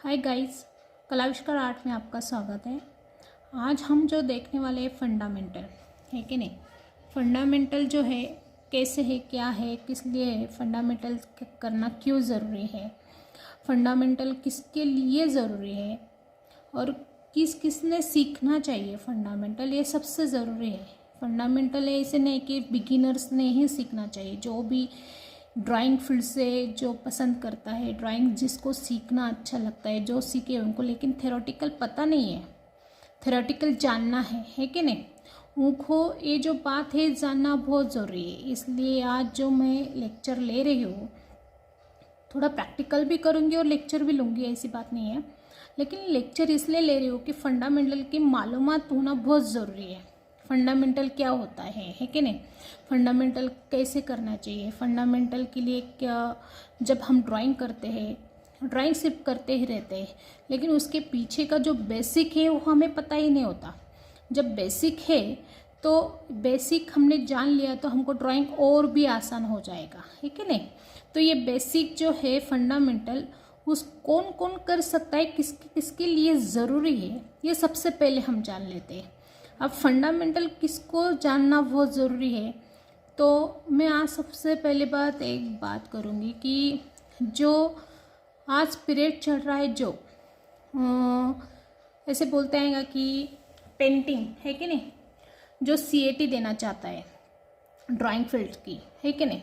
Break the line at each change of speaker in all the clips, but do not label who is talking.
Hi guys, कलाविष्कार art में आपका स्वागत है। आज हम जो देखने वाले हैं फंडामेंटल है कि नहीं। फंडामेंटल जो है कैसे है, क्या है, किस लिए है, फंडामेंटल करना क्यों ज़रूरी है, फंडामेंटल किसके लिए ज़रूरी है और किस किसने सीखना चाहिए फंडामेंटल, ये सबसे ज़रूरी है। फंडामेंटल ऐसे नहीं कि बिगिनर्स ने ही सीखना चाहिए। जो भी ड्राइंग फील्ड से जो पसंद करता है, ड्राइंग जिसको सीखना अच्छा लगता है, जो सीखे उनको, लेकिन थ्योरेटिकल पता नहीं है, थ्योरेटिकल जानना है कि नहीं, उनको ये जो बात है जानना बहुत ज़रूरी है। इसलिए आज जो मैं लेक्चर ले रही हूँ, थोड़ा प्रैक्टिकल भी करूँगी और लेक्चर भी लूँगी, ऐसी बात नहीं है। लेकिन लेक्चर इसलिए ले रही हूँ कि फंडामेंटल की मालूमात होना बहुत ज़रूरी है। फंडामेंटल क्या होता है कि नहीं, फंडामेंटल कैसे करना चाहिए, फंडामेंटल के लिए क्या, जब हम ड्राइंग करते हैं, ड्राइंग सिर्फ करते ही रहते हैं, लेकिन उसके पीछे का जो बेसिक है वो हमें पता ही नहीं होता। जब बेसिक है तो बेसिक हमने जान लिया तो हमको ड्राइंग और भी आसान हो जाएगा, है कि नहीं। तो ये बेसिक जो है फंडामेंटल, उस कौन कौन कर सकता है, किसके लिए ज़रूरी है, ये सबसे पहले हम जान लेते हैं। अब फंडामेंटल किसको जानना बहुत ज़रूरी है, तो मैं आज सबसे पहले एक बात करूँगी कि जो आज पीरियड चल रहा है, जो ऐसे बोलते हैं कि पेंटिंग है कि नहीं, जो सीएटी देना चाहता है ड्राइंग फील्ड की, है कि नहीं,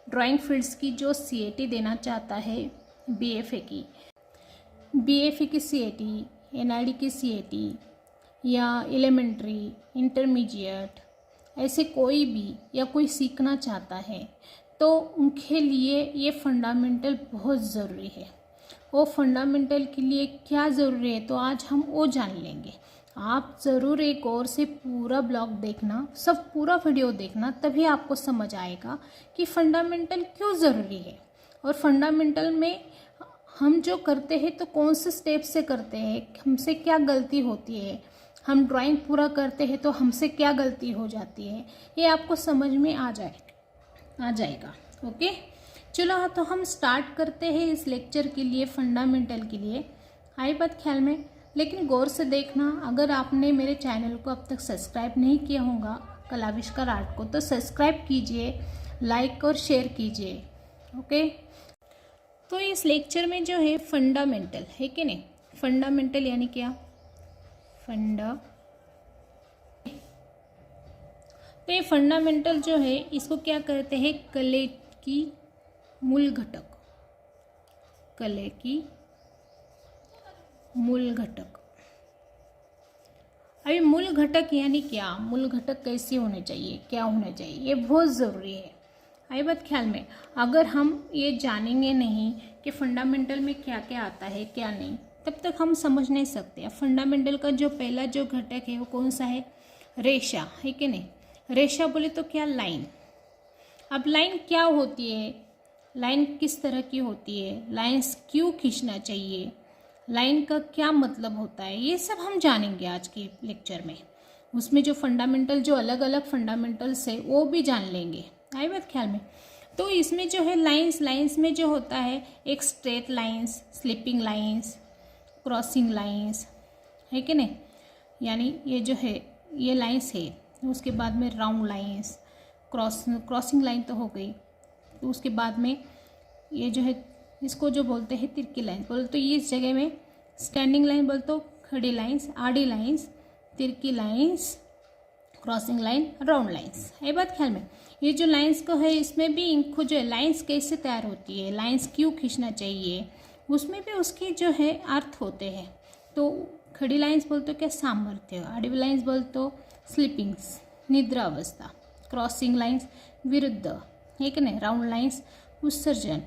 ड्राइंग फील्ड्स की जो सीएटी देना चाहता है, बीएफए की सीएटी, एनआईडी की सीएटी या एलिमेंट्री, इंटरमीडिएट, ऐसे कोई भी या कोई सीखना चाहता है तो उनके लिए ये फंडामेंटल बहुत ज़रूरी है। वो फंडामेंटल के लिए क्या ज़रूरी है तो आज हम वो जान लेंगे। आप ज़रूर एक और से पूरा ब्लॉग देखना, सब पूरा वीडियो देखना, तभी आपको समझ आएगा कि फंडामेंटल क्यों ज़रूरी है और फंडामेंटल में हम जो करते हैं तो कौन से स्टेप से करते हैं, हमसे क्या गलती होती है, हम ड्राइंग पूरा करते हैं तो हमसे क्या गलती हो जाती है, ये आपको समझ में आ जाएगा। ओके, चलो हाँ, तो हम स्टार्ट करते हैं इस लेक्चर के लिए, फंडामेंटल के लिए। आई बात ख्याल में, लेकिन गौर से देखना, अगर आपने मेरे चैनल को अब तक सब्सक्राइब नहीं किया होगा कलाविष्कार आर्ट को, तो सब्सक्राइब कीजिए, लाइक और शेयर कीजिए। ओके, तो इस लेक्चर में जो है फंडामेंटल है कि नहीं, फंडामेंटल यानी क्या, तो ये फंडामेंटल जो है इसको क्या कहते हैं, कले की मूल घटक, कले की मूल घटक। अभी मूल घटक यानी क्या, मूल घटक कैसे होने चाहिए, क्या होना चाहिए, ये बहुत ज़रूरी है। आई बात ख्याल में, अगर हम ये जानेंगे नहीं कि फंडामेंटल में क्या क्या आता है क्या नहीं, तब तक हम समझ नहीं सकते। फंडामेंटल का जो पहला जो घटक है वो कौन सा है, रेशा, है कि नहीं। रेशा बोले तो क्या, लाइन। अब लाइन क्या होती है, लाइन किस तरह की होती है, लाइन्स क्यों खींचना चाहिए, लाइन का क्या मतलब होता है, ये सब हम जानेंगे आज के लेक्चर में। उसमें जो फंडामेंटल, जो अलग अलग फंडामेंटल्स है वो भी जान लेंगे। आई बात ख्याल में। तो इसमें जो है लाइंस में जो होता है, एक straight lines, slipping lines, crossing lines, है कि नहीं, यानी ये जो है ये लाइंस है। उसके बाद में राउंड लाइंस, क्रॉसिंग लाइन तो हो गई। तो उसके बाद में ये जो है इसको जो बोलते हैं तिरकी लाइन बोले तो ये इस जगह में स्टैंडिंग लाइन बोल तो खड़ी लाइंस, आड़ी lines, Tirkey lines, crossing line, round lines. ये बात ख्याल में। ये जो लाइंस को है इसमें भी इनको जो है लाइंस कैसे तैयार होती है, लाइंस क्यों खींचना चाहिए, उसमें भी उसके जो है अर्थ होते हैं। तो खड़ी लाइंस बोलते क्या, सामर्थ्य, आड़ी लाइंस बोल तो स्लीपिंग्स, निद्रा अवस्था, क्रॉसिंग लाइंस विरुद्ध, है कि नहीं, राउंड लाइंस उत्सर्जन,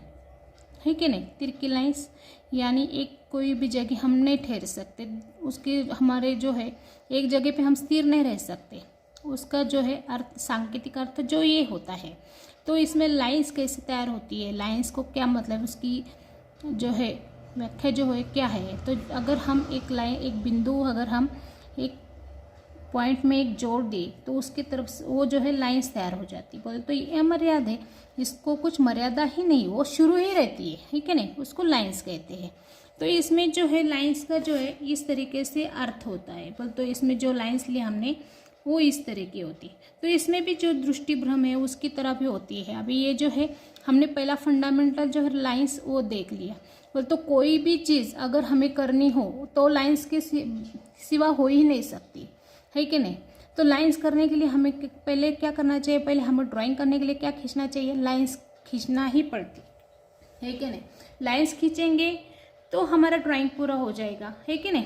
है कि नहीं, तिरकी लाइंस यानी एक कोई भी जगह हम नहीं ठहर सकते, उसके हमारे जो है एक जगह पे हम स्थिर नहीं रह सकते, उसका जो है अर्थ, सांकेतिक अर्थ जो ये होता है। तो इसमें लाइंस कैसे तैयार होती है, लाइंस को क्या मतलब, उसकी जो है व्याख्या जो है क्या है। तो अगर हम एक लाइन, एक बिंदु अगर हम एक पॉइंट में एक जोड़ दे तो उसकी तरफ से वो जो है लाइंस तैयार हो जाती बोले तो ये अमर्याद है, इसको कुछ मर्यादा ही नहीं, वो शुरू ही रहती है कि नहीं, उसको लाइंस कहते हैं। तो इसमें जो है लाइंस का जो है इस तरीके से अर्थ होता है, तो इसमें जो लाइंस लिए हमने वो इस तरह की होती है। तो इसमें भी जो दृष्टि भ्रम है उसकी तरह भी होती है। अभी ये जो है हमने पहला फंडामेंटल जो है लाइंस वो देख लिया। तो कोई भी चीज़ अगर हमें करनी हो तो लाइंस के सिवा हो ही नहीं सकती, है कि नहीं। तो लाइंस करने के लिए हमें पहले क्या करना चाहिए, पहले हमें ड्राइंग करने के लिए क्या खींचना चाहिए, लाइंस खींचना ही पड़ती है कि नहीं। लाइंस खींचेंगे तो हमारा ड्राइंग पूरा हो जाएगा, है कि नहीं।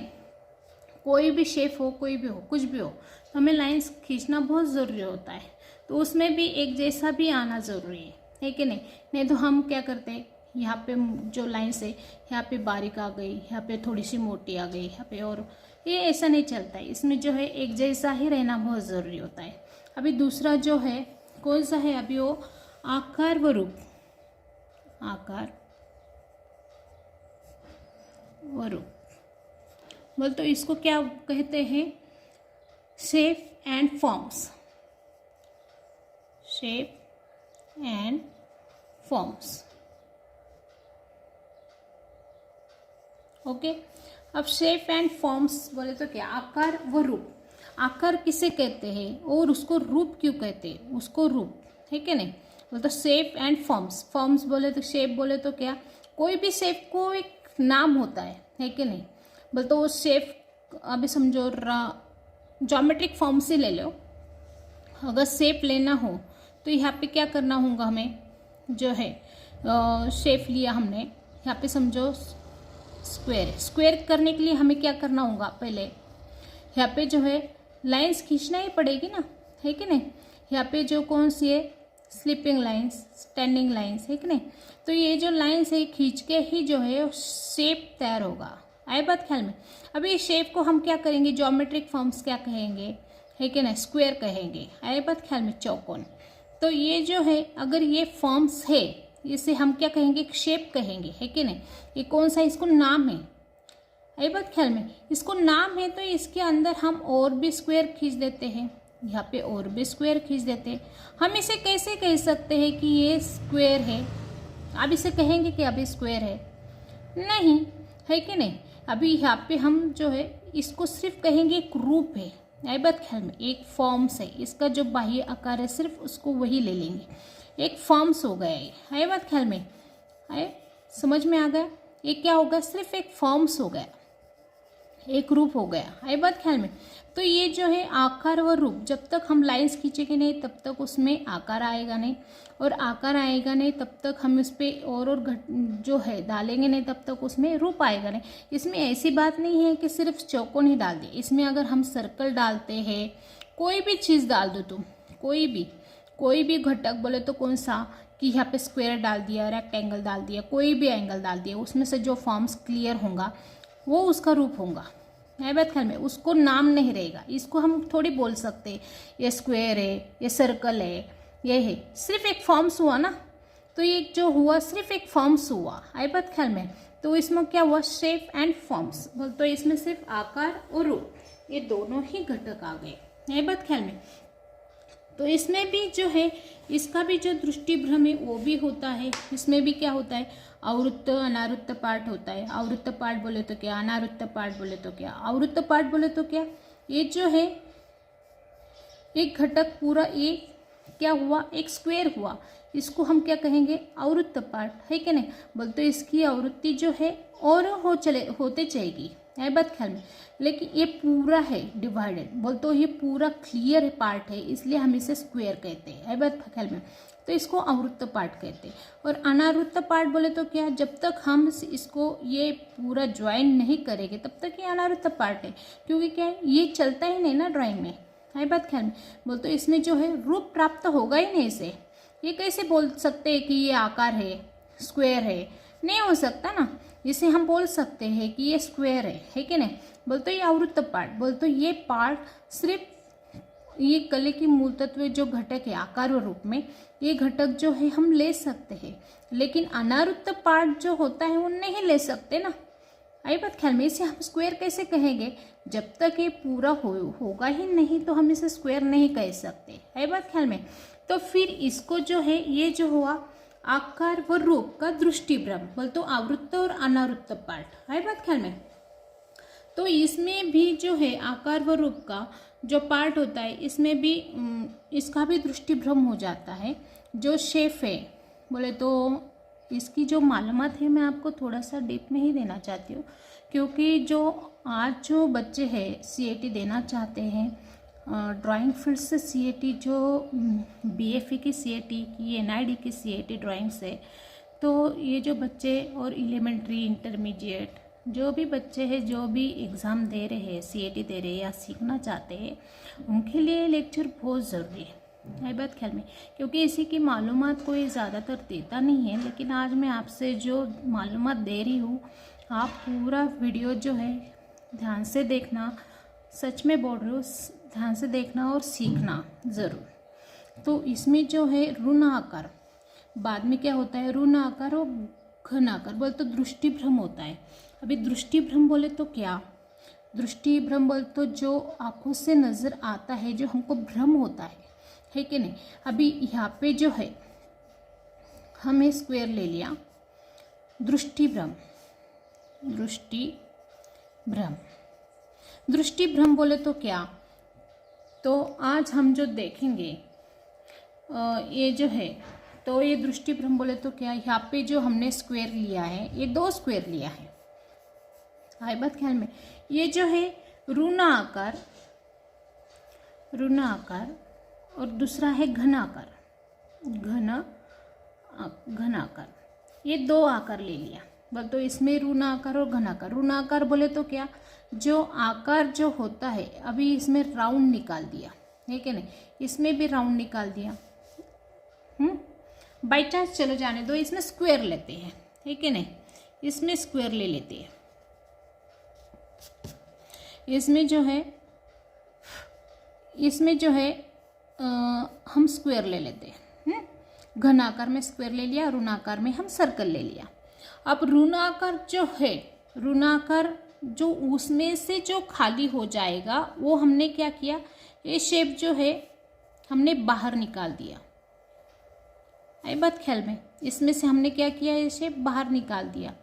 कोई भी शेप हो, कोई भी हो, कुछ भी हो, तो हमें लाइंस खींचना बहुत ज़रूरी होता है। तो उसमें भी एक जैसा भी आना ज़रूरी है कि नहीं। नहीं तो हम क्या करते हैं, यहाँ पे जो लाइंस है यहाँ पे बारीक आ गई, यहाँ पे थोड़ी सी मोटी आ गई, यहाँ पे, और ये ऐसा नहीं चलता है। इसमें जो है एक जैसा ही रहना बहुत ज़रूरी होता है। अभी दूसरा जो है कौन सा है, अभी वो आकार व रूप, आकार व रूप बोल, तो इसको क्या कहते हैं, shape and forms, shape and forms. Okay, अब शेप एंड फॉर्म्स बोले तो क्या, आकार व रूप। आकार किसे कहते हैं और उसको रूप क्यों कहते हैं, उसको रूप, है कि नहीं। बोले तो शेप एंड फॉर्म्स। फॉर्म्स बोले तो, शेप बोले तो क्या, कोई भी शेप को एक नाम होता है कि नहीं। बोले तो वो शेप, अभी समझो ज्योमेट्रिक फॉर्म से ले लो। अगर शेप लेना हो तो यहाँ पे क्या करना होगा, हमें जो है शेप लिया हमने, यहाँ पे समझो स्क्वायर। स्क्वायर करने के लिए हमें क्या करना होगा, पहले यहाँ पे जो है लाइंस खींचना ही पड़ेगी ना, है कि नहीं। यहाँ पे जो कौन सी है, स्लीपिंग लाइंस, स्टैंडिंग लाइंस, है कि नहीं। तो ये जो लाइंस है खींच के ही जो है शेप तैयार होगा, आए बात ख्याल में। अभी इस शेप को हम क्या करेंगे, ज्योमेट्रिक फॉर्म्स क्या कहेंगे, है कि नहीं, स्क्वायर कहेंगे, आए बात ख्याल में, चौकोन। तो ये जो है अगर ये फॉर्म्स है, इसे हम क्या कहेंगे, शेप कहेंगे, है कि नहीं। ये कौन सा, इसको नाम है, आई बात ख्याल में, इसको नाम है। तो इसके अंदर हम और भी स्क्वायर खींच देते हैं, यहाँ पे और भी स्क्वायर खींच देते हैं। हम इसे कैसे कह सकते हैं कि ये स्क्वायर है, अब इसे कहेंगे कि अभी स्क्वायर है, नहीं, है कि नहीं। अभी यहाँ पे हम जो है इसको सिर्फ कहेंगे एक रूप है, आई बात ख्याल में, एक फॉर्म्स है। इसका जो बाह्य आकार है सिर्फ उसको वही ले लेंगे, एक फॉर्म्स हो गया है, आई बात ख्याल में, आए समझ में आ गया। ये क्या होगा, सिर्फ एक फॉर्म्स हो गया, एक रूप हो गया, आई बात ख्याल में। तो ये जो है आकार व रूप, जब तक हम लाइंस खींचेंगे नहीं तब तक उसमें आकार आएगा नहीं, और आकार आएगा नहीं तब तक हम इस पर और जो है डालेंगे नहीं तब तक उसमें रूप आएगा नहीं। इसमें ऐसी बात नहीं है कि सिर्फ चौकोन ही डाल दिए, इसमें अगर हम सर्कल डालते हैं, कोई भी चीज़ डाल दो तुम, कोई भी घटक बोले तो कौन सा, कि यहाँ पे स्क्वायर डाल दिया, रेक्टेंगल डाल दिया, कोई भी एंगल डाल दिया, उसमें से जो फॉर्म्स क्लियर होगा वो उसका रूप होगा, है बात ख्याल में। उसको नाम नहीं रहेगा, इसको हम थोड़ी बोल सकते ये स्क्वायर है, ये सर्कल है, ये है, सिर्फ एक फॉर्म्स हुआ ना। तो ये जो हुआ सिर्फ एक फॉर्म्स हुआ, है बात ख्याल में। तो इसमें क्या हुआ, शेप एंड फॉर्म्स। तो इसमें सिर्फ आकार और रूप ये दोनों ही घटक आ गए, है बात ख्याल में। तो इसमें भी जो है इसका भी जो दृष्टि भ्रम है वो भी होता है। इसमें भी क्या होता है, आवृत्त अनावृत्त पार्ट होता है। आवृत्त पार्ट बोले तो क्या, अनावृत्त पार्ट बोले तो क्या। आवृत्त पार्ट बोले तो क्या, ये जो है एक घटक पूरा ये क्या हुआ, एक स्क्वायर हुआ, इसको हम क्या कहेंगे, आवृत्त पार्ट, है कि नहीं। बोल तो इसकी आवृत्ति जो है और होते जाएगी, है बात ख्याल में। लेकिन ये पूरा है डिवाइडेड, बोल तो ये पूरा क्लियर पार्ट है, इसलिए हम इसे स्क्वायर कहते हैं, है बात ख्याल में। तो इसको आवृत्त पार्ट कहते हैं। और अनावृत्त पार्ट बोले तो क्या, जब तक हम इसको ये पूरा ज्वाइन नहीं करेंगे तब तक ये अनावृत्त पार्ट है, क्योंकि क्या है ये चलता ही नहीं ना ड्राइंग में, है बात ख्याल में। बोल तो इसमें जो है रूप प्राप्त होगा ही नहीं इसे। ये कैसे बोल सकते हैं कि ये आकार है, स्क्वायर है, नहीं हो सकता ना। इसे हम बोल सकते हैं कि ये स्क्वायर है कि नहीं। बोल तो ये आवृत्त पार्ट, बोल तो ये पार्ट सिर्फ ये कले की मूल तत्व जो घटक है आकार और रूप में, ये घटक जो है हम ले सकते हैं, लेकिन अनावृत्त पार्ट जो होता है वो नहीं ले सकते ना, आई बात ख्याल में। इसे हम स्क्वायर कैसे कहेंगे, जब तक ये पूरा होगा ही नहीं तो हम इसे स्क्वायर नहीं कह सकते, आई बात ख्याल में। तो फिर इसको जो है ये जो हुआ आकार व रूप का दृष्टिभ्रम, बोल तो आवृत्त और अनावृत्त पार्ट है बात ख्याल में। तो इसमें भी जो है आकार व रूप का जो पार्ट होता है इसमें भी इसका भी दृष्टिभ्रम हो जाता है। जो शेप है बोले तो इसकी जो मालूमात है मैं आपको थोड़ा सा डीप में ही देना चाहती हूँ, क्योंकि जो आज जो बच्चे हैं सीएटी देना चाहते हैं ड्राइंग फील्ड से सीएटी, जो बीएफए की सीएटी की, एनआईडी की सीएटी ड्राइंग से, तो ये जो बच्चे और एलिमेंट्री इंटरमीडिएट जो भी बच्चे हैं जो भी एग्ज़ाम दे रहे हैं सीएटी दे रहे हैं या सीखना चाहते हैं उनके लिए लेक्चर बहुत ज़रूरी है बात ख्याल में, क्योंकि इसी की मालूमात कोई ज़्यादातर देता नहीं है। लेकिन आज मैं आपसे जो मालूमात दे रही हूँ आप पूरा वीडियो जो है ध्यान से देखना, सच में बोल रही हूँ, ध्यान से देखना और सीखना ज़रूर। तो इसमें जो है ऋण आकार, बाद में क्या होता है ऋण आकार और घन आकार, बोले तो दृष्टिभ्रम होता है। अभी दृष्टिभ्रम बोले तो क्या, दृष्टिभ्रम बोले तो जो आंखों से नज़र आता है, जो हमको भ्रम होता है कि नहीं। अभी यहाँ पे जो है हमें स्क्वायर ले लिया, दृष्टिभ्रम, दृष्टिभ्रम, दृष्टिभ्रम बोले तो क्या, तो आज हम जो देखेंगे ये जो है, तो ये दृष्टिभ्रम बोले तो क्या, यहाँ पे जो हमने स्क्वायर लिया है ये 2 स्क्वायर लिया है, आई बात ख्याल में। ये जो है ऋण आकार, ऋण आकार और दूसरा है घन आकार, घन आकार, ये 2 आकार ले लिया। बोल तो इसमें ऋण आकार और घन आकार। ऋण आकार बोले तो क्या, जो आकार जो होता है, अभी इसमें राउंड निकाल दिया है कि नहीं, इसमें भी राउंड निकाल दिया। बाई चांस चलो जाने दो, इसमें स्क्वायर लेते हैं ठीक है नहीं, इसमें स्क्वायर ले लेते हैं। इसमें जो है हम स्क्वायर ले लेते हैं। घन आकार में स्क्वायर ले लिया, ऋण आकार में हम सर्कल ले लिया। अब ऋण आकार जो है, ऋण आकार जो उसमें से जो खाली हो जाएगा वो हमने क्या किया, ये शेप जो है हमने बाहर निकाल दिया, आई बात ख्याल में। इसमें से हमने क्या किया, ये शेप बाहर निकाल दिया।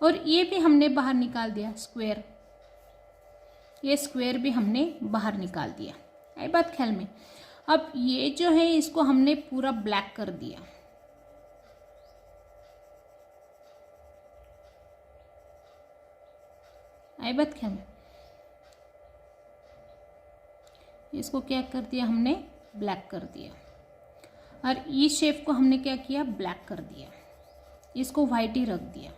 और ये भी हमने बाहर निकाल दिया स्क्वायर, ये स्क्वायर भी हमने बाहर निकाल दिया, आई बात ख्याल में। अब ये जो है इसको हमने पूरा ब्लैक कर दिया, आई बात ख्याल में। इसको क्या कर दिया हमने, ब्लैक कर दिया। और इस शेप को हमने क्या किया, ब्लैक कर दिया, इसको वाइट ही रख दिया।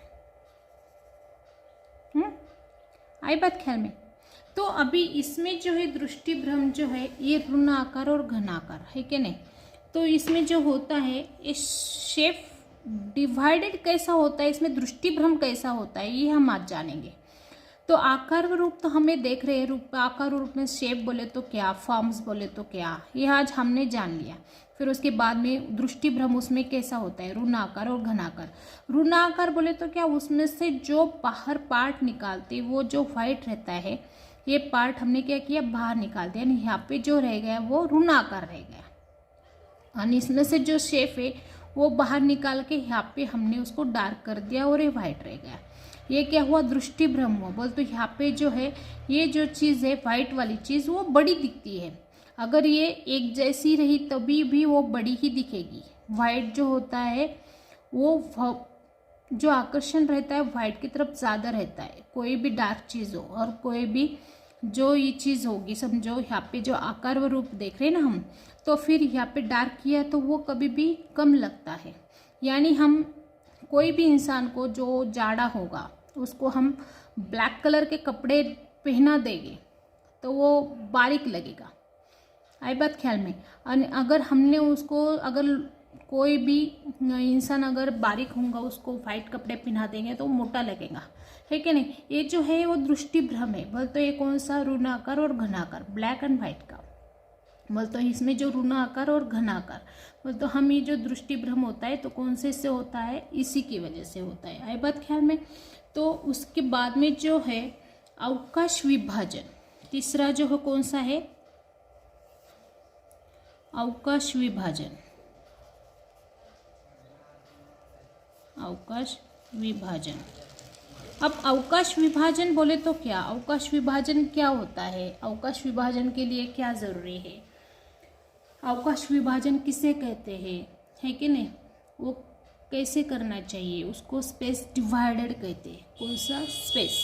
आई बात ख्याल में। तो अभी इसमें जो है दृष्टिभ्रम जो है ये ऋण आकार और घन आकार है कि नहीं। तो इसमें जो होता है ये शेप डिवाइडेड कैसा होता है, इसमें दृष्टिभ्रम कैसा होता है, ये हम आज जानेंगे। तो आकार व रूप तो हमें देख रहे हैं, रूप आकार और रूप में शेप बोले तो क्या, फॉर्म्स बोले तो क्या, ये आज हमने जान लिया। फिर उसके बाद में दृष्टिभ्रम उसमें कैसा होता है, ऋण आकार और घन आकार। ऋण आकार बोले तो क्या, उसमें से जो बाहर पार्ट निकालते वो जो व्हाइट रहता है ये पार्ट हमने क्या किया, बाहर निकाल दिया, यानी यहाँ पे जो रह गया वो ऋण आकार रह गया। और इसमें से जो शेप है वो बाहर निकाल के यहाँ पे हमने उसको डार्क कर दिया और ये व्हाइट रह गया। ये क्या हुआ, दृष्टिभ्रम हुआ। बोल तो यहाँ पे जो है ये जो चीज़ है व्हाइट वाली चीज़ वो बड़ी दिखती है, अगर ये एक जैसी रही तभी भी वो बड़ी ही दिखेगी। व्हाइट जो होता है वो जो आकर्षण रहता है व्हाइट की तरफ ज़्यादा रहता है, कोई भी डार्क चीज़ हो और कोई भी जो ये चीज़ होगी, समझो यहाँ पे जो आकार व रूप देख रहे हैं ना हम, तो फिर यहाँ पे डार्क किया तो वो कभी भी कम लगता है। यानी हम कोई भी इंसान को जो जाड़ा होगा उसको हम ब्लैक कलर के कपड़े पहना देंगे तो वो बारीक लगेगा, आई बात ख्याल में। अगर हमने उसको, अगर कोई भी इंसान अगर बारीक होगा उसको वाइट कपड़े पहना देंगे तो मोटा लगेगा, है कि नहीं। ये जो है वो दृष्टिभ्रम है। बोल तो ये कौन सा, ऋण आकार और घन आकार, ब्लैक एंड वाइट का। बोल तो इसमें जो ऋण आकार और घन आकार, बोल तो हम ये जो दृष्टिभ्रम होता है तो कौन से होता है, इसी की वजह से होता है, आई बात ख्याल में। तो उसके बाद में जो है अवकाश विभाजन, तीसरा जो है कौन सा है, अवकाश विभाजन। अवकाश विभाजन। अब अवकाश विभाजन बोले तो क्या, अवकाश विभाजन क्या होता है, अवकाश विभाजन के लिए क्या ज़रूरी है, अवकाश विभाजन किसे कहते हैं, है कि नहीं, वो कैसे करना चाहिए, उसको स्पेस डिवाइडेड कहते हैं। कौन सा space,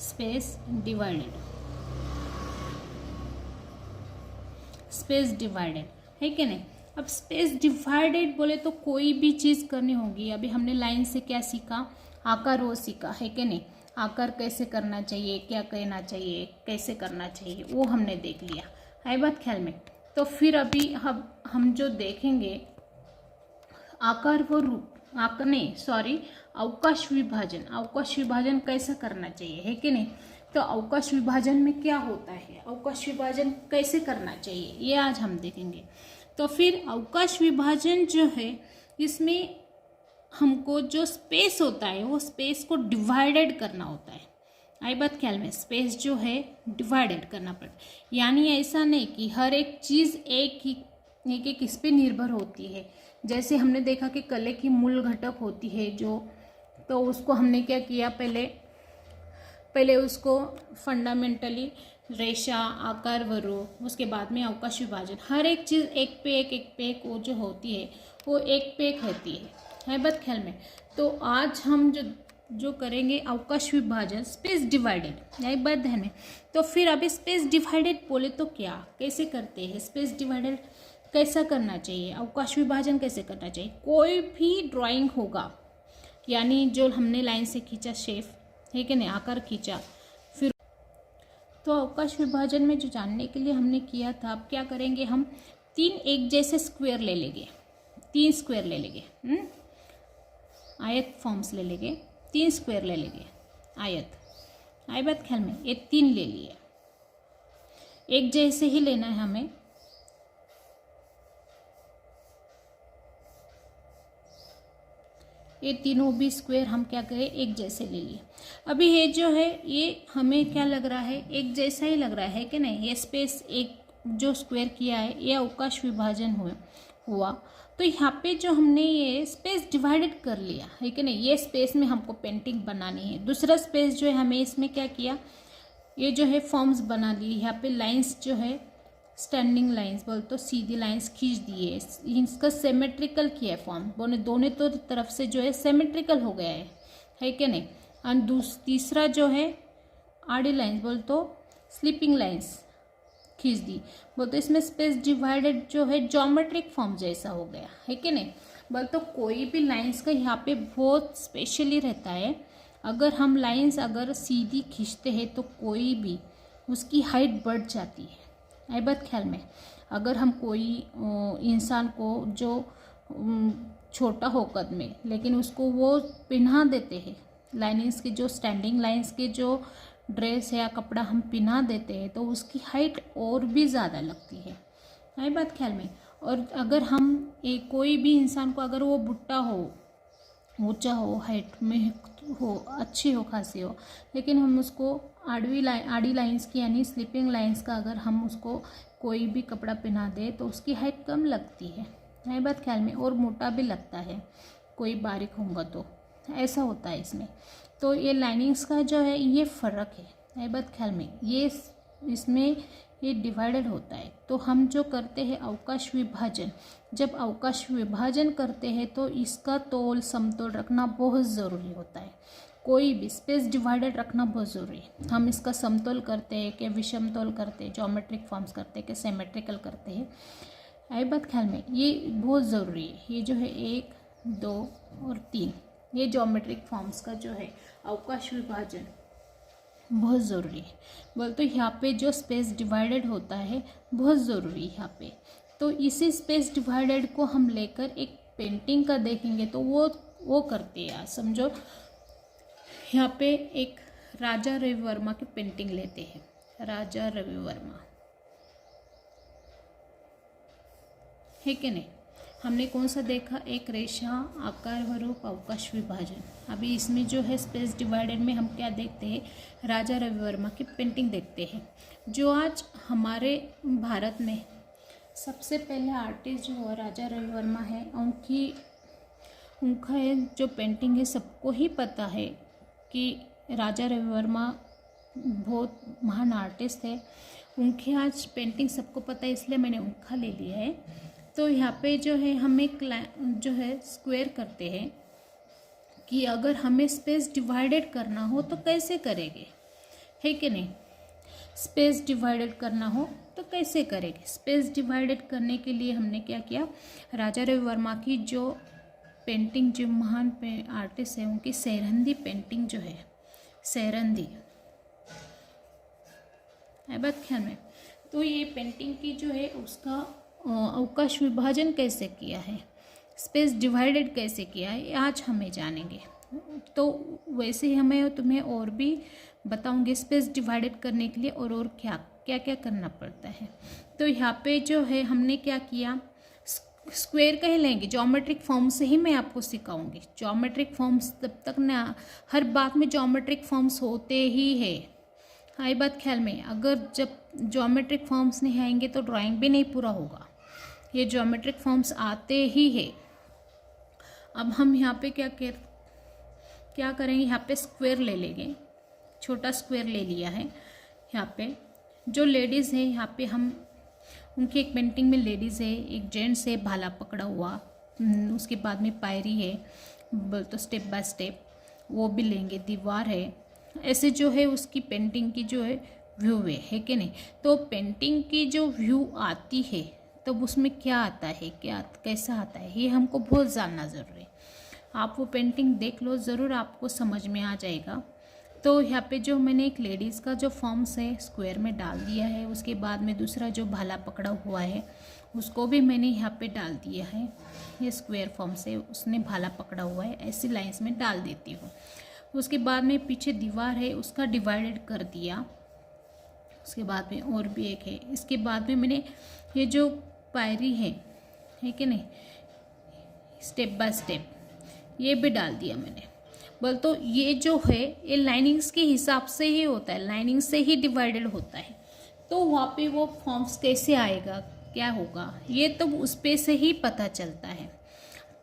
space divided, space divided, है कि नहीं। अब स्पेस डिवाइडेड बोले तो कोई भी चीज़ करनी होगी। अभी हमने लाइन से क्या सीखा, आकार वो सीखा, है कि नहीं, आकार कैसे करना चाहिए, क्या कहना चाहिए, कैसे करना चाहिए, वो हमने देख लिया, है बात ख्याल में। तो फिर अभी हम जो देखेंगे आकार व रूप, अवकाश विभाजन, अवकाश विभाजन कैसा करना चाहिए, है कि नहीं। तो अवकाश विभाजन में क्या होता है, अवकाश विभाजन कैसे करना चाहिए, ये आज हम देखेंगे। तो फिर अवकाश विभाजन जो है, इसमें हमको जो स्पेस होता है वो स्पेस को डिवाइडेड करना होता है। आई बात ख्याल में, स्पेस जो है डिवाइडेड करना पड़ता है। यानी ऐसा नहीं कि हर एक चीज़ एक इस पे निर्भर होती है। जैसे हमने देखा कि कले की मूल घटक होती है जो, तो उसको हमने क्या किया, पहले उसको फंडामेंटली रेशा, आकार व रूप, उसके बाद में अवकाश विभाजन, हर एक चीज़ एक पे एक वो जो होती है वो एक पे एक रहती है बात ख्याल में। तो आज हम जो करेंगे अवकाश विभाजन, स्पेस डिवाइडेड, यही बात ध्यान में। तो फिर अभी स्पेस डिवाइडेड बोले तो क्या, कैसे करते हैं, स्पेस डिवाइडेड कैसा करना चाहिए, अवकाश विभाजन कैसे करना चाहिए। कोई भी ड्राइंग होगा, यानी जो हमने लाइन से खींचा शेप, है कि नहीं, आकार खींचा, फिर तो अवकाश विभाजन में जो जानने के लिए हमने किया था, अब क्या करेंगे, हम 3 एक जैसे स्क्वायर ले लेंगे, 3 स्क्वायर ले लेंगे, आयत फॉर्म्स ले लेंगे, 3 स्क्वायर ले लेंगे, आयत, आई बात ख्याल में, ये 3 ले लिए, एक जैसे ही लेना है हमें। ये तीनों भी स्क्वायर हम क्या करें, एक जैसे ले लिए। अभी ये जो है ये हमें क्या लग रहा है, एक जैसा ही लग रहा है कि नहीं। ये स्पेस एक जो स्क्वायर किया है ये अवकाश विभाजन हुआ। तो यहाँ पे जो हमने ये स्पेस डिवाइडेड कर लिया है कि नहीं, ये स्पेस में हमको पेंटिंग बनानी है। दूसरा स्पेस जो है हमें इसमें क्या किया, ये जो है फॉर्म्स बना ली। यहाँ पे लाइंस जो है स्टैंडिंग लाइंस बोल तो सीधी लाइंस खींच दिए, इसका सिमेट्रिकल किया है फॉर्म, दोनों तो तरफ से जो है सिमेट्रिकल हो गया है कि नहीं। और तीसरा जो है आड़ी लाइंस बोल तो स्लीपिंग लाइंस खींच दी, बोल तो इसमें स्पेस डिवाइडेड जो है ज्योमेट्रिक फॉर्म जैसा हो गया है कि नहीं। बोल तो कोई भी लाइंस का यहाँ पे बहुत स्पेशली रहता है। अगर हम लाइंस अगर सीधी खींचते हैं तो कोई भी उसकी हाइट बढ़ जाती है, आई बात ख्याल में। अगर हम कोई इंसान को जो छोटा हो कद में, लेकिन उसको वो पहना देते हैं लाइनिंग्स की, जो स्टैंडिंग लाइंस के जो ड्रेस या कपड़ा हम पहना देते हैं, तो उसकी हाइट और भी ज़्यादा लगती है, आई बात ख्याल में। और अगर हम कोई भी इंसान को अगर वो बुढ़ा हो, ऊंचा हो, हाइट में हो, अच्छी हो, खासी हो, लेकिन हम उसको आड़ी लाइंस की यानी स्लीपिंग लाइंस का अगर हम उसको कोई भी कपड़ा पहना दे तो उसकी हाइट कम लगती है बात ख्याल में, और मोटा भी लगता है कोई बारीक होगा तो, ऐसा होता है इसमें। तो ये लाइनिंग्स का जो है ये फ़र्क है बात ख्याल में, ये इसमें ये डिवाइडेड होता है। तो हम जो करते हैं अवकाश विभाजन, जब अवकाश विभाजन करते हैं तो इसका तोल समतोल रखना बहुत ज़रूरी होता है। कोई भी स्पेस डिवाइडेड रखना बहुत ज़रूरी है। हम इसका समतोल करते हैं कि विषमतोल करते हैं, ज्योमेट्रिक फॉर्म्स करते हैं कि सिमेट्रिकल करते हैं, आई बात ख्याल में, ये बहुत ज़रूरी है। ये जो है 1, 2 और 3 ये ज्योमेट्रिक फॉर्म्स का जो है अवकाश विभाजन बहुत ज़रूरी है। बोल तो यहाँ पे जो स्पेस डिवाइडेड होता है बहुत ज़रूरी है यहाँ पे। तो इसी स्पेस डिवाइडेड को हम लेकर एक पेंटिंग का देखेंगे तो वो करते हैं। समझो यहाँ पे एक राजा रवि वर्मा की पेंटिंग लेते हैं, राजा रवि वर्मा, है कि नहीं। हमने कौन सा देखा, एक रेशा, आकार व रूप, अवकाश विभाजन। अभी इसमें जो है स्पेस डिवाइडेड में हम क्या देखते हैं, राजा रवि वर्मा की पेंटिंग देखते हैं। जो आज हमारे भारत में सबसे पहले आर्टिस्ट जो राजा रवि वर्मा है, उनका जो पेंटिंग है सबको ही पता है कि राजा रवि वर्मा बहुत महान आर्टिस्ट है। उनकी आज पेंटिंग सबको पता है, इसलिए मैंने उनका ले लिया है। तो यहाँ पे जो है हम एक जो है स्क्वायर करते हैं कि अगर हमें स्पेस डिवाइडेड करना हो तो कैसे करेंगे, है कि नहीं। स्पेस डिवाइडेड करना हो तो कैसे करेंगे। स्पेस डिवाइडेड करने के लिए हमने क्या किया, राजा रवि वर्मा की जो पेंटिंग, जो महान आर्टिस्ट है, उनकी सेरहिंदी पेंटिंग जो है, सेरहिंदी है बात ख्याल में। तो ये पेंटिंग की जो है उसका अवकाश विभाजन कैसे किया है, स्पेस डिवाइडेड कैसे किया है, आज हमें जानेंगे। तो वैसे ही हमें तुम्हें और भी बताऊंगे स्पेस डिवाइडेड करने के लिए और क्या क्या क्या करना पड़ता है। तो यहाँ पे जो है हमने क्या किया, स्क्वायर कह लेंगे, ज्योमेट्रिक फॉर्म से ही मैं आपको सिखाऊंगी। ज्योमेट्रिक फॉर्म्स तब तक ना, हर बात में ज्योमेट्रिक फॉर्म्स होते ही है, आई बात ख्याल में। अगर जब ज्योमेट्रिक फॉर्म्स नहीं आएंगे तो ड्राइंग भी नहीं पूरा होगा। ये ज्योमेट्रिक फॉर्म्स आते ही है। अब हम यहाँ पे क्या करेंगे, यहाँ पे स्क्वायर ले लेंगे, छोटा स्क्वायर ले लिया है। यहाँ पे जो लेडीज़ है, यहाँ पे हम उनकी एक पेंटिंग में लेडीज़ है, एक जेंट्स है भाला पकड़ा हुआ, उसके बाद में पायरी है, तो स्टेप बाय स्टेप वो भी लेंगे, दीवार है, ऐसे जो है उसकी पेंटिंग की जो है व्यू है कि नहीं। तो पेंटिंग की जो व्यू आती है तब तो उसमें क्या आता है, क्या कैसा आता है, ये हमको बहुत जानना ज़रूरी है। आप वो पेंटिंग देख लो, ज़रूर आपको समझ में आ जाएगा। तो यहाँ पे जो मैंने एक लेडीज़ का जो फॉर्म्स है स्क्वायर में डाल दिया है, उसके बाद में दूसरा जो भाला पकड़ा हुआ है उसको भी मैंने यहाँ पे डाल दिया है। ये स्क्वायर फॉर्म से उसने भाला पकड़ा हुआ है, ऐसी लाइंस में डाल देती हूँ। उसके बाद में पीछे दीवार है उसका डिवाइडेड कर दिया। उसके बाद में और भी एक है, इसके बाद में मैंने ये जो पायरी है कि नहीं, स्टेप बाय स्टेप ये भी डाल दिया मैंने। बोल तो ये जो है ये लाइनिंग्स के हिसाब से ही होता है, लाइनिंग से ही डिवाइडेड होता है। तो वहाँ पे वो फॉर्म्स कैसे आएगा, क्या होगा, ये तो उस पे से ही पता चलता है।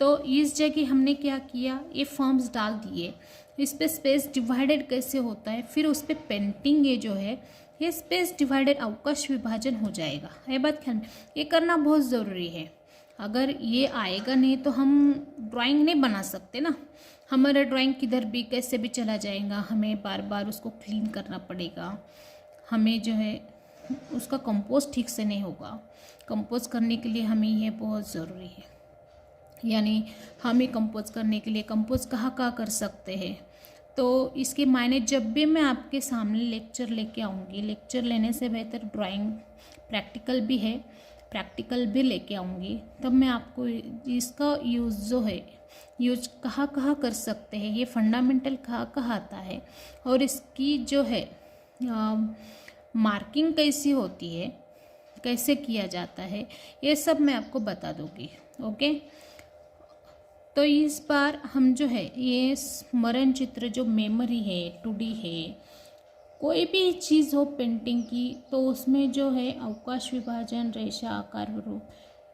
तो इस जगह हमने क्या किया, ये फॉर्म्स डाल दिए, इस पे स्पेस डिवाइडेड कैसे होता है, फिर उस पे पेंटिंग ये जो है ये स्पेस डिवाइडेड अवकाश विभाजन हो जाएगा। ये बात ख्याल में, ये करना बहुत ज़रूरी है। अगर ये आएगा नहीं तो हम ड्राइंग नहीं बना सकते ना, हमारा ड्राइंग किधर भी कैसे भी चला जाएगा, हमें बार बार उसको क्लीन करना पड़ेगा, हमें जो है उसका कंपोज ठीक से नहीं होगा। कंपोज करने के लिए हमें ये बहुत ज़रूरी है, यानी हमें कंपोज करने के लिए कंपोज कहाँ कर सकते हैं। तो इसके मायने जब भी मैं आपके सामने लेक्चर लेके आऊँगी, लेक्चर लेने से बेहतर ड्राइंग प्रैक्टिकल भी है, प्रैक्टिकल भी लेके आऊँगी, तब मैं आपको इसका यूज़ जो है, यूज कहाँ कर सकते हैं, ये फंडामेंटल कहाँ आता है, और इसकी जो है मार्किंग कैसी होती है, कैसे किया जाता है, ये सब मैं आपको बता दूँगी। ओके, तो इस बार हम जो है ये स्मरण चित्र, जो मेमोरी है, 2D है, कोई भी चीज़ हो पेंटिंग की, तो उसमें जो है अवकाश विभाजन, रेशा, आकार, रूप,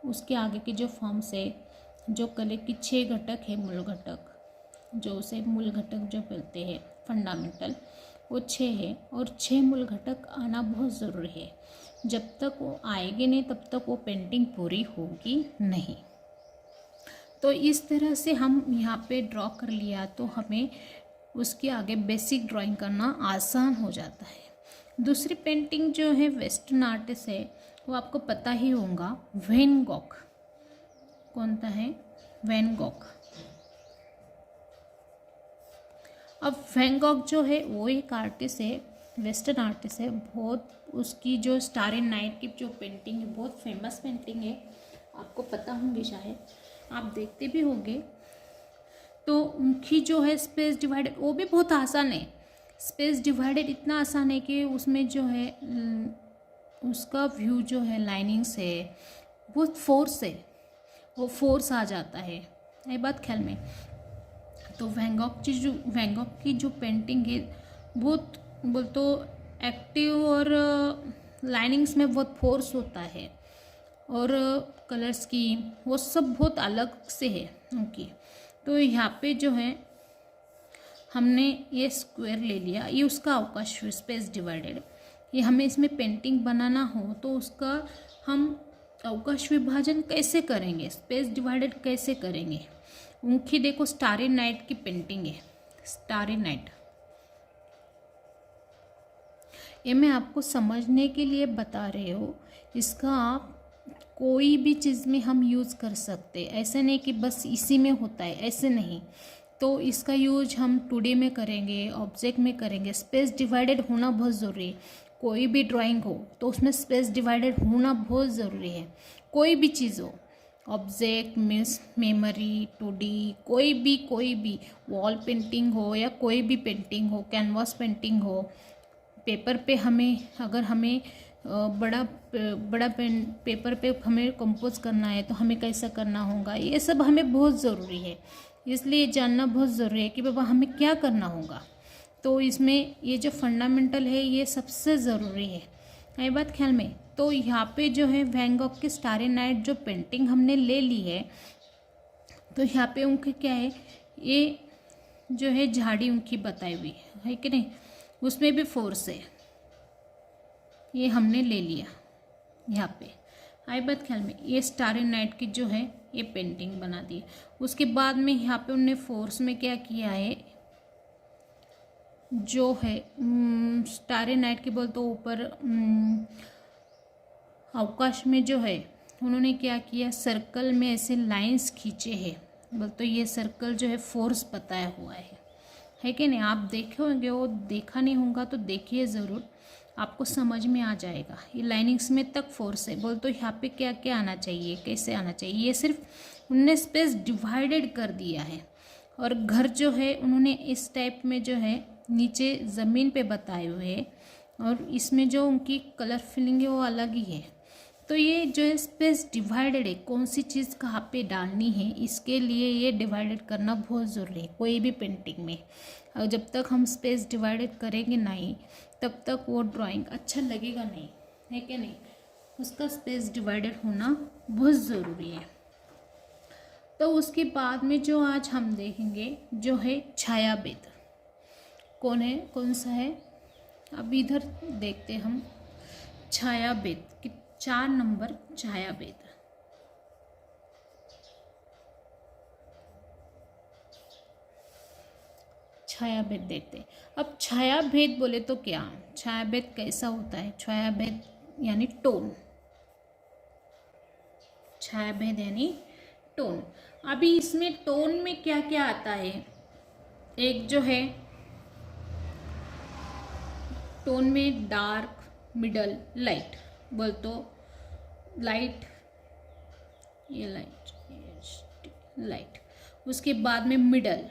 उसके आगे के जो फॉर्म्स है, जो कले की 6 घटक है, मूल घटक, जो उसे मूल घटक जो बोलते हैं फंडामेंटल, वो 6 है, और 6 मूल घटक आना बहुत ज़रूरी है। जब तक वो आएंगे नहीं तब तक वो पेंटिंग पूरी होगी नहीं। तो इस तरह से हम यहाँ पे ड्रॉ कर लिया तो हमें उसके आगे बेसिक ड्राइंग करना आसान हो जाता है। दूसरी पेंटिंग जो है वेस्टर्न आर्टिस्ट है, वो आपको पता ही होगा, वैन गॉग। कौन सा है? Van Gogh. अब वैन गॉग जो है वो एक आर्टिस्ट है, वेस्टर्न आर्टिस्ट है, बहुत उसकी जो स्टार इन नाइट की जो पेंटिंग है बहुत फेमस पेंटिंग है, आपको पता होंगे, शायद आप देखते भी होंगे। तो उनकी जो है स्पेस डिवाइडेड, वो भी बहुत आसान है। स्पेस डिवाइडेड इतना आसान है कि उसमें जो है उसका व्यू जो है लाइनिंग्स है, बहुत फोर्स है, वो फोर्स आ जाता है, ये बात ख्याल में। तो वैन गॉग की जो पेंटिंग है बहुत बोल तो एक्टिव, और लाइनिंग्स में बहुत फोर्स होता है, और कलर स्कीम वो सब बहुत अलग से है उनकी। तो यहाँ पे जो है हमने ये स्क्वायर ले लिया, ये उसका अवकाश स्पेस डिवाइडेड। ये हमें इसमें पेंटिंग बनाना हो तो उसका हम अवकाश विभाजन कैसे करेंगे, स्पेस डिवाइडेड कैसे करेंगे। उनकी देखो स्टारी नाइट की पेंटिंग है, स्टारी नाइट। ये मैं आपको समझने के लिए बता रहे हो, इसका आप कोई भी चीज़ में हम यूज़ कर सकते, ऐसे नहीं कि बस इसी में होता है, ऐसे नहीं। तो इसका यूज हम टुडे में करेंगे, ऑब्जेक्ट में करेंगे। स्पेस डिवाइडेड होना बहुत ज़रूरी है। कोई भी ड्राइंग हो तो उसमें स्पेस डिवाइडेड होना बहुत ज़रूरी है। कोई भी चीज़ हो, ऑब्जेक्ट मीन्स मेमोरी, टूडी, कोई भी वॉल पेंटिंग हो या कोई भी पेंटिंग हो, कैनवास पेंटिंग हो, पेपर पे हमें अगर हमें बड़ा पेपर पे हमें कंपोज करना है तो हमें कैसा करना होगा, ये सब हमें बहुत ज़रूरी है। इसलिए जानना बहुत ज़रूरी है कि बाबा हमें क्या करना होगा। तो इसमें ये जो फंडामेंटल है ये सबसे ज़रूरी है, ये बात ख्याल में। तो यहाँ पे जो है वैन गॉग की स्टारी नाइट जो पेंटिंग हमने ले ली है, तो यहाँ पे उनके क्या है, ये जो है झाड़ी उनकी बताई हुई है कि नहीं, उसमें भी फोर्स है, ये हमने ले लिया यहाँ पे। आई बात ख्याल में। ये स्टारी नाइट की जो है ये पेंटिंग बना दी। उसके बाद में यहाँ पे उनने फोर्स में क्या किया है, जो है स्टारी नाइट के बोल तो ऊपर अवकाश में जो है उन्होंने क्या किया, सर्कल में ऐसे लाइंस खींचे हैं। बोल तो ये सर्कल जो है फोर्स बताया हुआ है कि नहीं। आप देखे होंगे, वो देखा नहीं होगा तो देखिए ज़रूर, आपको समझ में आ जाएगा। ये लाइनिंग्स में तक फोर्स है। बोल तो यहाँ पे क्या क्या आना चाहिए, कैसे आना चाहिए, ये सिर्फ उनने स्पेस डिवाइडेड कर दिया है। और घर जो है उन्होंने इस टाइप में जो है नीचे ज़मीन पे बताए हुए हैं, और इसमें जो उनकी कलर फिलिंग है वो अलग ही है। तो ये जो है स्पेस डिवाइडेड है, कौन सी चीज़ कहाँ पे डालनी है, इसके लिए ये डिवाइडेड करना बहुत ज़रूरी है कोई भी पेंटिंग में। और जब तक हम स्पेस डिवाइडेड करेंगे नहीं, तब तक वो ड्राइंग अच्छा लगेगा नहीं, है कि नहीं। उसका स्पेस डिवाइडेड होना बहुत ज़रूरी है। तो उसके बाद में जो आज हम देखेंगे जो है छायाभेद, कौन सा है, अब इधर देखते हम छायाभेद कि 4 नंबर छायाभेद। छायाभेद देखते। अब छायाभेद बोले तो क्या, छायाभेद कैसा होता है, छायाभेद यानी टोन, छायाभेद यानी टोन। अभी इसमें टोन में क्या क्या आता है, एक जो है टोन में डार्क, मिडल, लाइट। बोल तो लाइट, ये लाइट, उसके बाद में मिडल,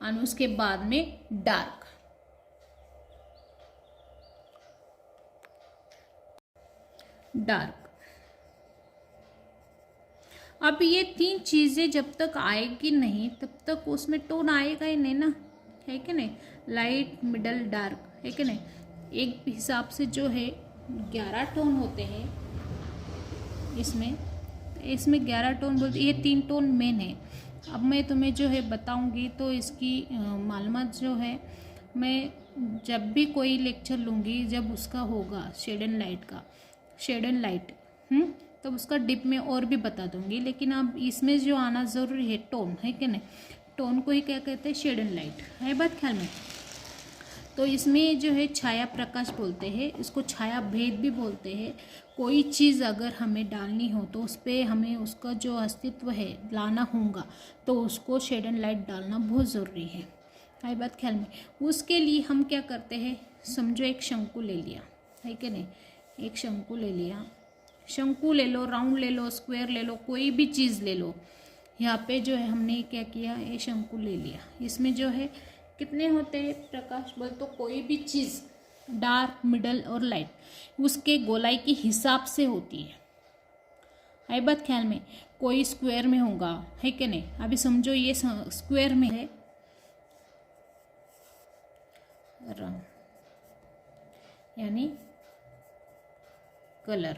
और उसके बाद में डार्क। अब ये 3 चीजें जब तक आएगी नहीं तब तक उसमें टोन आएगा ही नहीं ना, है कि नहीं। लाइट, मिडल, डार्क, है कि नहीं। एक हिसाब से जो है 11 टोन होते हैं इसमें 11 टोन बोलते, ये 3 टोन मेन है। अब मैं तुम्हें जो है बताऊंगी तो इसकी मालूमात जो है मैं जब भी कोई लेक्चर लूँगी, जब उसका होगा शेड एंड लाइट का, शेड एंड लाइट, तो उसका डिप में और भी बता दूंगी। लेकिन अब इसमें जो आना ज़रूरी है टोन, है कि नहीं। टोन को ही क्या कहते हैं, शेड एंड लाइट, है बात ख्याल में। तो इसमें जो है छाया प्रकाश बोलते हैं, इसको छाया भेद भी बोलते हैं। कोई चीज़ अगर हमें डालनी हो तो उस पर हमें उसका जो अस्तित्व है लाना होगा, तो उसको शेड एंड लाइट डालना बहुत ज़रूरी है बात ख्याल में। उसके लिए हम क्या करते हैं, समझो एक शंकु ले लिया, है कि नहीं। एक शंकु ले लिया, शंकु ले लो, राउंड ले लो, स्क्वायर ले लो, कोई भी चीज़ ले लो। यहाँ पे जो है हमने क्या किया, ये शंकु ले लिया। इसमें जो है कितने होते हैं प्रकाश, बोल तो कोई भी चीज़ डार्क, मिडल और लाइट उसके गोलाई के हिसाब से होती है बात ख्याल में। कोई स्क्वायर में होगा, है कि नहीं। अभी समझो ये स्क्वायर में है रंग यानी कलर।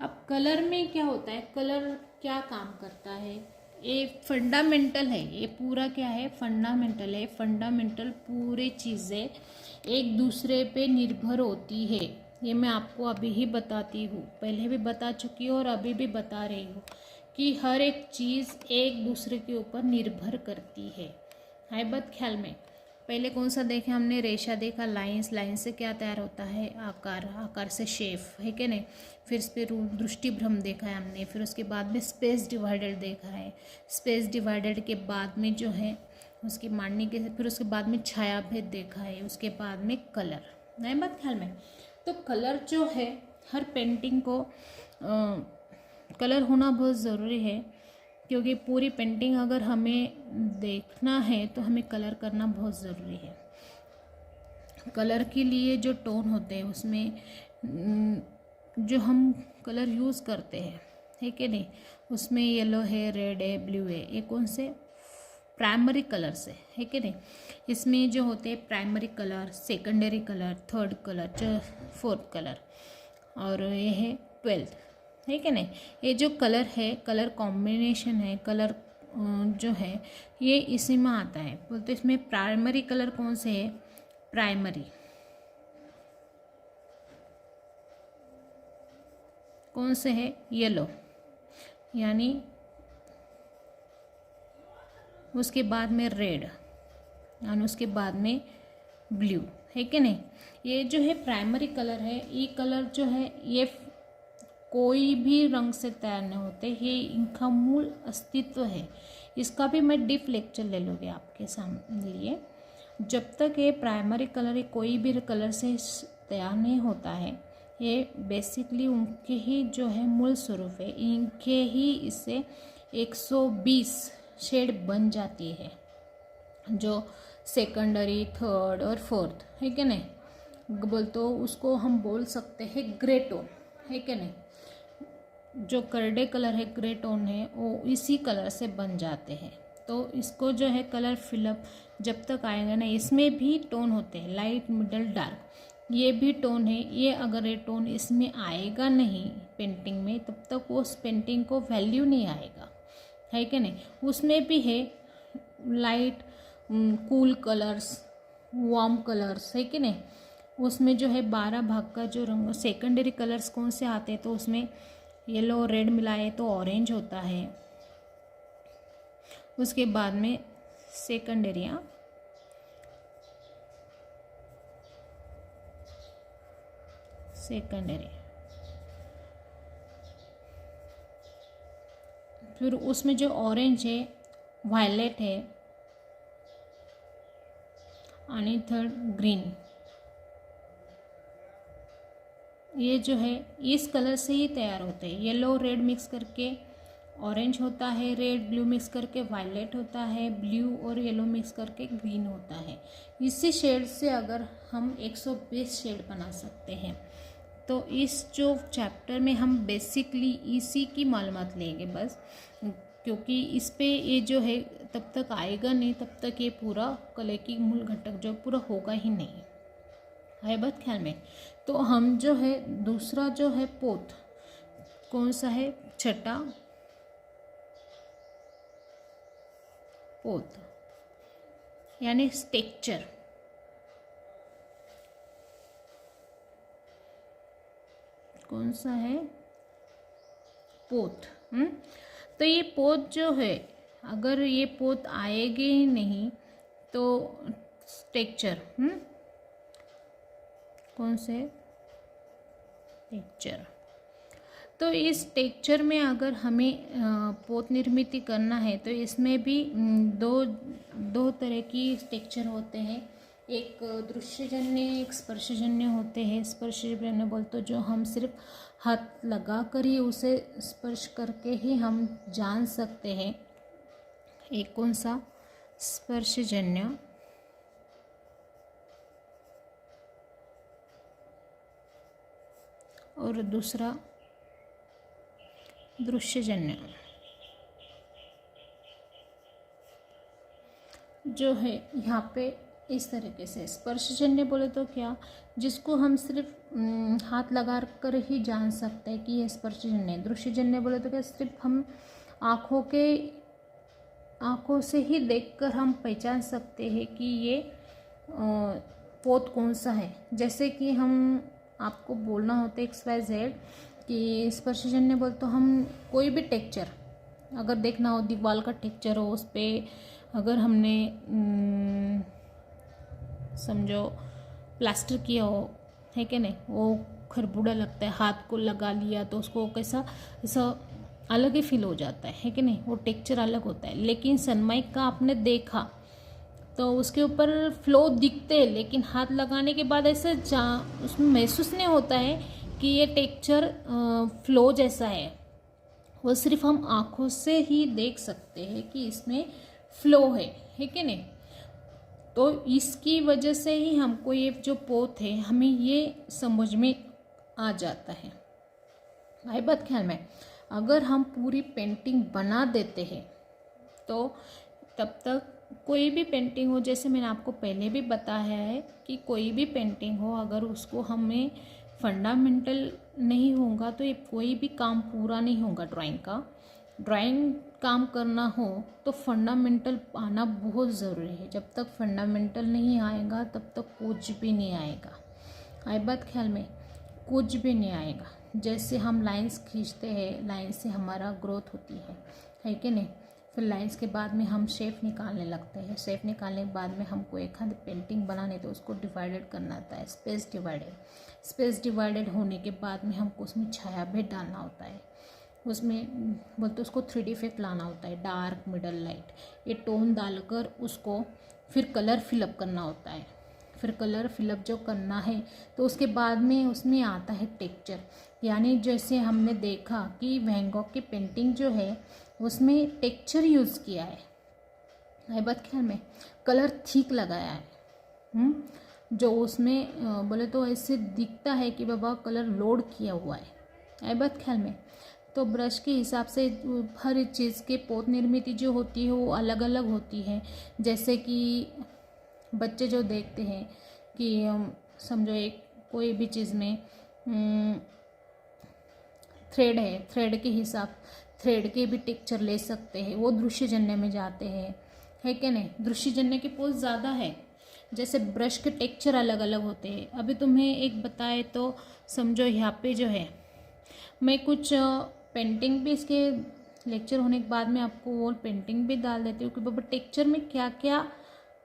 अब कलर में क्या होता है, कलर क्या काम करता है, ये फंडामेंटल है, ये पूरा क्या है, फंडामेंटल है। फंडामेंटल पूरे चीज़ें एक दूसरे पे निर्भर होती है। ये मैं आपको अभी ही बताती हूँ, पहले भी बता चुकी हूँ और अभी भी बता रही हूँ कि हर एक चीज़ एक दूसरे के ऊपर निर्भर करती है बात ख्याल में। पहले कौन सा देखे हमने, रेशा देखा, लाइंस, लाइन से क्या तैयार होता है, आकार, आकार से शेप, है कि नहीं। फिर इस पर दृष्टि भ्रम देखा है हमने, फिर उसके बाद में स्पेस डिवाइडेड देखा है, स्पेस डिवाइडेड के बाद में जो है उसकी मांडनी के, फिर उसके बाद में छाया भेद देखा है, उसके बाद में कलर, नहीं बात ख्याल में। तो कलर जो है हर पेंटिंग को कलर होना बहुत ज़रूरी है, क्योंकि पूरी पेंटिंग अगर हमें देखना है तो हमें कलर करना बहुत ज़रूरी है। कलर के लिए जो टोन होते हैं उसमें जो हम कलर यूज़ करते हैं, है कि नहीं, उसमें येलो है, रेड है, ब्लू है, ये कौन से प्राइमरी कलर से, है कि नहीं। इसमें जो होते हैं primary colour, secondary colour, third colour, fourth colour, और ये है 12th, है कि नहीं। ये जो कलर है, कलर कॉम्बिनेशन है, कलर जो है ये इसी में आता है। बोलते इसमें प्राइमरी कलर कौन से है, प्राइमरी कौन से है, येलो, यानी उसके बाद में रेड और उसके बाद में ब्लू, है कि नहीं। ये जो है प्राइमरी कलर है, ये कलर जो है ये कोई भी रंग से तैयार नहीं होते, ये इनका मूल अस्तित्व है। इसका भी मैं डीप लेक्चर ले लूँगी आपके सामने लिए। जब तक ये प्राइमरी कलर ये कोई भी कलर से तैयार नहीं होता है, ये बेसिकली उनके ही जो है मूल स्वरूप है, इनके ही इससे 120 शेड बन जाती है, जो सेकेंडरी, थर्ड और फोर्थ, है कि नहीं। बोल तो उसको हम बोल सकते हैं ग्रे टोन, है कि नहीं। जो करडे कलर है, ग्रे टोन है, वो इसी कलर से बन जाते हैं। तो इसको जो है कलर फिलअप जब तक आएगा ना, इसमें भी टोन होते हैं, लाइट, मिडल, डार्क, ये भी टोन है। ये अगर ये टोन इसमें आएगा नहीं पेंटिंग में, तब तक उस पेंटिंग को वैल्यू नहीं आएगा, है कि नहीं। उसमें भी है light, cool colours, warm colours, है कि नहीं। उसमें जो है 12 भाग का जो रंग, सेकेंडरी कलर्स कौन से आते हैं, तो उसमें येलो, रेड मिलाए तो ऑरेंज होता है। उसके बाद में सेकेंडरियाँ सेकेंडरी, फिर उसमें जो ऑरेंज है, वायलेट है, आणि थर्ड ग्रीन। ये जो है इस कलर से ही तैयार होते हैं। येलो रेड मिक्स करके ऑरेंज होता है, रेड ब्लू मिक्स करके वायलेट होता है, ब्लू और येलो मिक्स करके ग्रीन होता है। इसी शेड से अगर हम 120 शेड बना सकते हैं। तो इस जो चैप्टर में हम बेसिकली इसी की मालूमात लेंगे बस, क्योंकि इस पे ये जो है तब तक आएगा नहीं, तब तक ये पूरा कले की मूल घटक जो पूरा होगा ही नहीं, है बात ख्याल में। तो हम जो है दूसरा जो है पोत कौन सा है, छठा पोत यानी स्टेक्चर। कौन सा है, पोत। तो ये पोत जो है, अगर ये पोत आएगी ही नहीं तो स्टेक्चर, कौन से, टेक्चर। तो इस टेक्चर में अगर हमें पोत निर्मित करना है तो इसमें भी दो तरह की टेक्चर होते हैं। एक दृश्यजन्य, एक स्पर्शजन्य होते हैं। स्पर्शजन्य बोल तो जो हम सिर्फ हाथ लगा कर ही उसे स्पर्श करके ही हम जान सकते हैं। एक कौन सा, स्पर्शजन्य, और दूसरा दृश्यजन्य। जो है यहाँ पे इस तरीके से। स्पर्शजन्य बोले तो क्या, जिसको हम सिर्फ हाथ लगा कर ही जान सकते हैं कि ये स्पर्शजन्य है। दृश्यजन्य बोले तो क्या, सिर्फ हम आँखों से ही देखकर हम पहचान सकते हैं कि ये पोत कौन सा है। जैसे कि हम आपको बोलना होता है XYZ कि स्पर्शजन्य बोल तो हम कोई भी टेक्चर अगर देखना हो, दीवार का टेक्चर हो, उस पर अगर हमने समझो प्लास्टर किया हो, है कि नहीं, वो खरबूड़ा लगता है, हाथ को लगा लिया तो उसको कैसा ऐसा अलग ही फील हो जाता है कि नहीं, वो टेक्चर अलग होता है। लेकिन सनमाइक का आपने देखा तो उसके ऊपर फ्लो दिखते हैं, लेकिन हाथ लगाने के बाद ऐसे उसमें महसूस नहीं होता है कि ये टेक्चर फ्लो जैसा है। वो सिर्फ हम आँखों से ही देख सकते हैं कि इसमें फ्लो है कि नहीं। तो इसकी वजह से ही हमको ये जो पोत है हमें ये समझ में आ जाता है। आई बात ख्याल में। अगर हम पूरी पेंटिंग बना देते हैं तो तब तक कोई भी पेंटिंग हो, जैसे मैंने आपको पहले भी बताया है कि कोई भी पेंटिंग हो, अगर उसको हमें फंडामेंटल नहीं होगा तो ये कोई भी काम पूरा नहीं होगा। ड्राइंग काम करना हो तो फंडामेंटल आना बहुत ज़रूरी है। जब तक फंडामेंटल नहीं आएगा तब तक कुछ भी नहीं आएगा। आई बात ख्याल में, कुछ भी नहीं आएगा। जैसे हम लाइंस खींचते हैं, लाइन से हमारा ग्रोथ होती है कि नहीं। फिर लाइंस के बाद में हम शेप निकालने लगते हैं। शेप निकालने के बाद में हमको एक आध पेंटिंग बनाने तो उसको डिवाइडेड करना होता है, स्पेस डिवाइडेड होने के बाद में हमको उसमें छाया भी डालना होता है। उसमें बोलते उसको 3D इफेक्ट लाना होता है, डार्क, मिडल, लाइट, ये टोन डालकर उसको फिर कलर फिलअप करना होता है। फिर कलर फिलअप जो करना है तो उसके बाद में उसमें आता है टेक्चर। यानी जैसे हमने देखा कि वैन गॉग की पेंटिंग जो है उसमें टेक्चर यूज़ किया है। आई बात ख्याल में, कलर ठीक लगाया है। जो उसमें बोले तो ऐसे दिखता है कि बाबा कलर लोड किया हुआ है। आई बात ख्याल में। तो ब्रश के हिसाब से हर चीज़ के पोत निर्मित जो होती है वो अलग अलग होती है। जैसे कि बच्चे जो देखते हैं कि समझो एक कोई भी चीज़ में थ्रेड है, थ्रेड के भी टेक्चर ले सकते हैं, वो दृश्यजन्य में जाते हैं, है कि नहीं। दृश्यजन्य की पोज ज़्यादा है। जैसे ब्रश के टेक्चर अलग अलग होते हैं। अभी तुम्हें एक बताए तो समझो यहाँ पे जो है, मैं कुछ पेंटिंग भी इसके लेक्चर होने के बाद में आपको वो पेंटिंग भी डाल देती हूँ कि बाबा टेक्चर में क्या क्या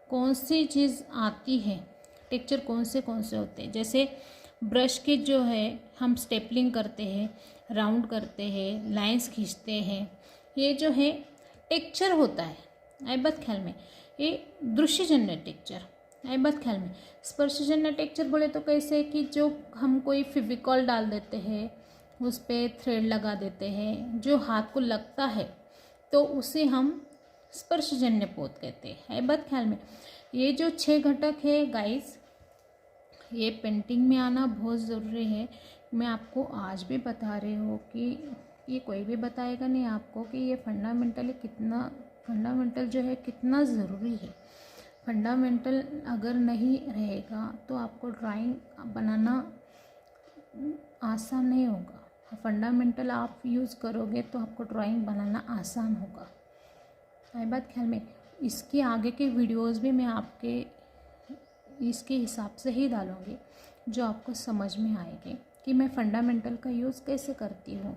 कौन सी चीज़ आती है, टेक्चर कौन से होते हैं। जैसे ब्रश के जो है हम स्टेपलिंग करते हैं, राउंड करते हैं, लाइंस खींचते हैं, ये जो है टेक्चर होता है। आई बात ख्याल में, ये दृश्यजन्य टेक्चर। आई बात ख्याल में। स्पर्शजन्य टेक्चर बोले तो कैसे कि जो हम कोई फेविकॉल डाल देते हैं, उस पर थ्रेड लगा देते हैं, जो हाथ को लगता है तो उसे हम स्पर्शजन्य पोत कहते हैं। है बात ख्याल में। ये जो 6 घटक है गाइस, ये पेंटिंग में आना बहुत ज़रूरी है। मैं आपको आज भी बता रही हूँ कि ये कोई भी बताएगा नहीं आपको कि ये फंडामेंटल जो है कितना ज़रूरी है। फंडामेंटल अगर नहीं रहेगा तो आपको ड्राइंग बनाना आसान नहीं होगा। फंडामेंटल आप यूज़ करोगे तो आपको ड्राइंग बनाना आसान होगा। आई बात ख्याल में। इसके आगे के वीडियोस भी मैं आपके इसके हिसाब से ही डालूँगी जो आपको समझ में आएंगे कि मैं फंडामेंटल का यूज़ कैसे करती हूँ।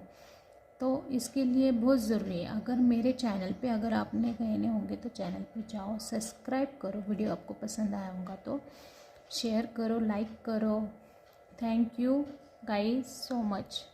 तो इसके लिए बहुत ज़रूरी है। अगर मेरे चैनल पे अगर आपने गए नहीं होंगे तो चैनल पे जाओ, सब्सक्राइब करो, वीडियो आपको पसंद आया होगा तो शेयर करो, लाइक करो। Thank you guys so much.